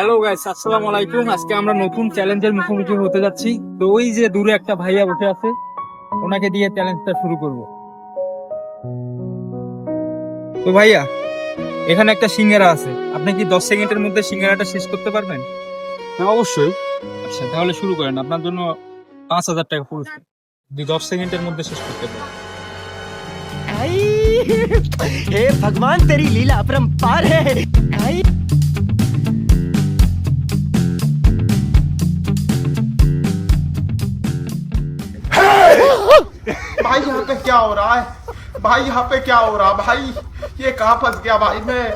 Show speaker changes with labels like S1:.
S1: Hello guys, আসসালামু আলাইকুম। আজকে আমরা নতুন চ্যালেঞ্জের মুখোমুখি হতে যাচ্ছি। তো ওই যে দূরে একটা ভাইয়া বসে আছে, ওনাকে দিয়ে চ্যালেঞ্জটা শুরু করব। তো ভাইয়া, এখানে একটা সিঙ্গারা আছে, আপনি কি 10 সেকেন্ডের মধ্যে সিঙ্গারাটা শেষ করতে পারবেন?
S2: হ্যাঁ, অবশ্যই।
S1: আচ্ছা, তাহলে শুরু করেন। আপনার জন্য 5,000 টাকা পুরস্কার, যদি 10 সেকেন্ডের মধ্যে শেষ করতে পারেন।
S3: आई हे भगवान तेरी लीला अपरंपार है आई
S4: भाई यहाँ पे क्या हो रहा है? भाई यहाँ पे क्या हो रहा भाई? ये कहाँ फंस गया भाई मैं?